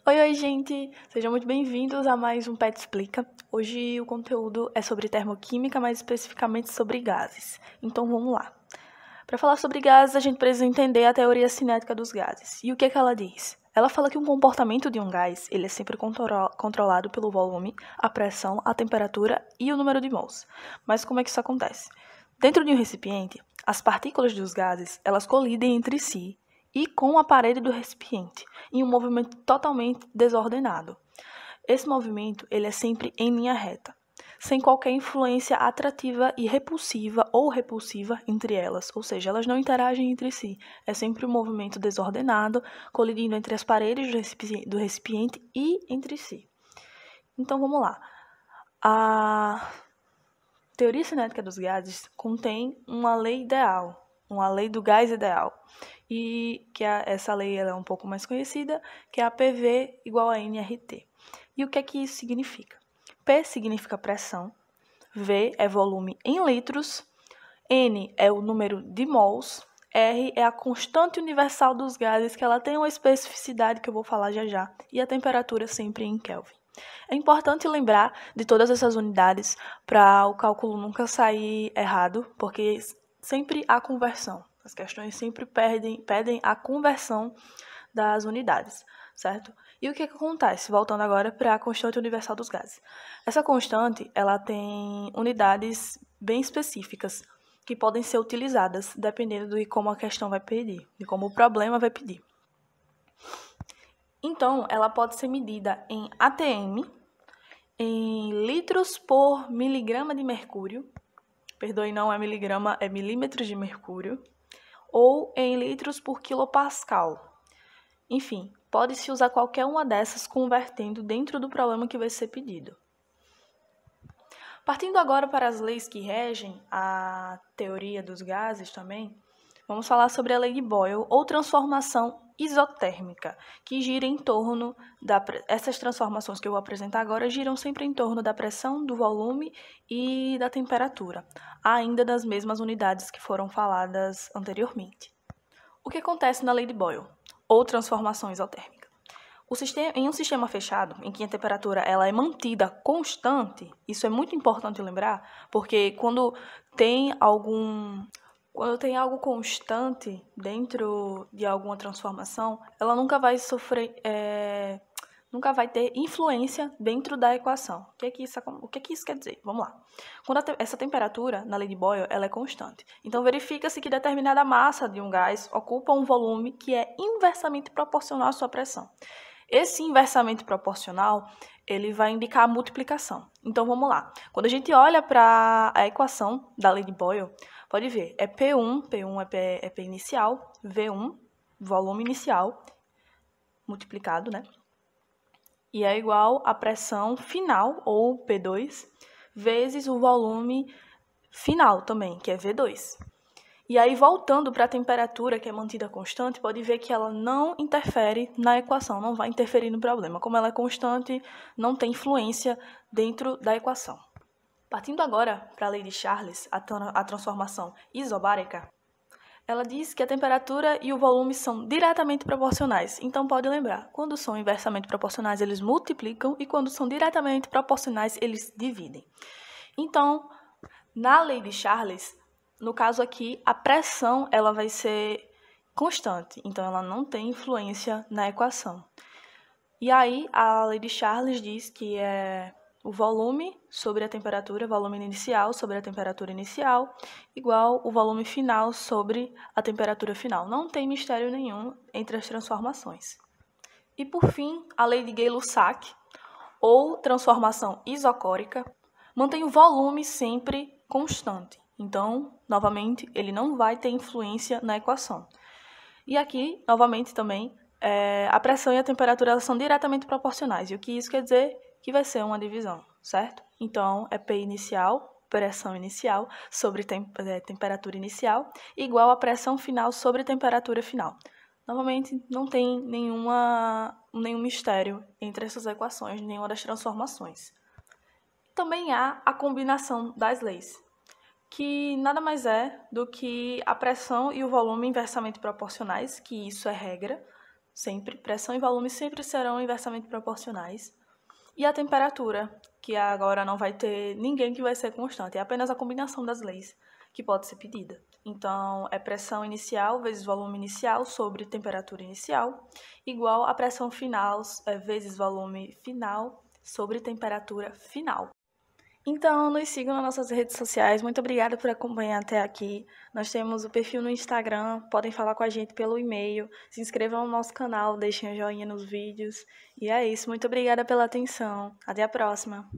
Oi, gente! Sejam muito bem-vindos a mais um PET Explica. Hoje o conteúdo é sobre termoquímica, mais especificamente sobre gases. Então vamos lá. Para falar sobre gases, a gente precisa entender a teoria cinética dos gases. E o que ela diz? Ela fala que o comportamento de um gás ele é sempre controlado pelo volume, a pressão, a temperatura e o número de mols. Mas como é que isso acontece? Dentro de um recipiente, as partículas dos gases elas colidem entre si e com a parede do recipiente, em um movimento totalmente desordenado. Esse movimento ele é sempre em linha reta, sem qualquer influência atrativa e repulsiva ou repulsiva entre elas, ou seja, elas não interagem entre si. É sempre um movimento desordenado, colidindo entre as paredes do recipiente e entre si. Então vamos lá. A teoria cinética dos gases contém uma lei ideal, uma lei do gás ideal. E que essa lei ela é um pouco mais conhecida, que é a PV igual a nRT. E o que é que isso significa? P significa pressão, V é volume em litros, N é o número de mols, R é a constante universal dos gases, que ela tem uma especificidade que eu vou falar já já, e a temperatura sempre em Kelvin. É importante lembrar de todas essas unidades para o cálculo nunca sair errado, porque sempre há conversão. As questões sempre pedem a conversão das unidades, certo? E o que acontece? Voltando agora para a constante universal dos gases. Essa constante, ela tem unidades bem específicas que podem ser utilizadas dependendo de como a questão vai pedir, de como o problema vai pedir. Então, ela pode ser medida em ATM, em litros por miligrama de mercúrio, perdoe, não é miligrama, é milímetros de mercúrio, ou em litros por quilopascal. Enfim, pode-se usar qualquer uma dessas convertendo dentro do problema que vai ser pedido. Partindo agora para as leis que regem a teoria dos gases também, vamos falar sobre a lei de Boyle ou transformação isotérmica, que gira em torno essas transformações que eu vou apresentar agora giram sempre em torno da pressão, do volume e da temperatura, ainda das mesmas unidades que foram faladas anteriormente. O que acontece na lei de Boyle ou transformação isotérmica? Em um sistema fechado, em que a temperatura ela é mantida constante, isso é muito importante lembrar, porque quando tem algo constante dentro de alguma transformação, ela nunca vai nunca vai ter influência dentro da equação. O que é que isso quer dizer? Vamos lá. Quando essa temperatura, na lei de Boyle, ela é constante. Então, verifica-se que determinada massa de um gás ocupa um volume que é inversamente proporcional à sua pressão. Esse inversamente proporcional, ele vai indicar a multiplicação. Então, vamos lá. Quando a gente olha para a equação da lei de Boyle, pode ver, é P1 é P inicial, V1, volume inicial, multiplicado, né? E é igual à pressão final, ou P2, vezes o volume final também, que é V2. E aí, voltando para a temperatura, que é mantida constante, pode ver que ela não interfere na equação, não vai interferir no problema. Como ela é constante, não tem influência dentro da equação. Partindo agora para a lei de Charles, a transformação isobárica, ela diz que a temperatura e o volume são diretamente proporcionais. Então, pode lembrar, quando são inversamente proporcionais, eles multiplicam, e quando são diretamente proporcionais, eles dividem. Então, na lei de Charles, no caso aqui, a pressão ela vai ser constante, então ela não tem influência na equação. E aí, a lei de Charles diz que é o volume sobre a temperatura, volume inicial sobre a temperatura inicial, igual o volume final sobre a temperatura final. Não tem mistério nenhum entre as transformações. E, por fim, a lei de Gay-Lussac, ou transformação isocórica, mantém o volume sempre constante. Então, novamente, ele não vai ter influência na equação. E aqui, novamente, também, a pressão e a temperatura elas são diretamente proporcionais. E o que isso quer dizer? Que vai ser uma divisão, certo? Então, é P inicial, pressão inicial, sobre temperatura inicial, igual a pressão final sobre temperatura final. Novamente, não tem nenhum mistério entre essas equações, nenhuma das transformações. Também há a combinação das leis, que nada mais é do que a pressão e o volume inversamente proporcionais, que isso é regra, sempre, pressão e volume sempre serão inversamente proporcionais. E a temperatura, que agora não vai ter ninguém que vai ser constante, é apenas a combinação das leis que pode ser pedida. Então, é pressão inicial vezes volume inicial sobre temperatura inicial, igual a pressão final vezes volume final sobre temperatura final. Então, nos sigam nas nossas redes sociais. Muito obrigada por acompanhar até aqui. Nós temos o perfil no Instagram, podem falar com a gente pelo e-mail. Se inscrevam no nosso canal, deixem o joinha nos vídeos. E é isso, muito obrigada pela atenção. Até a próxima!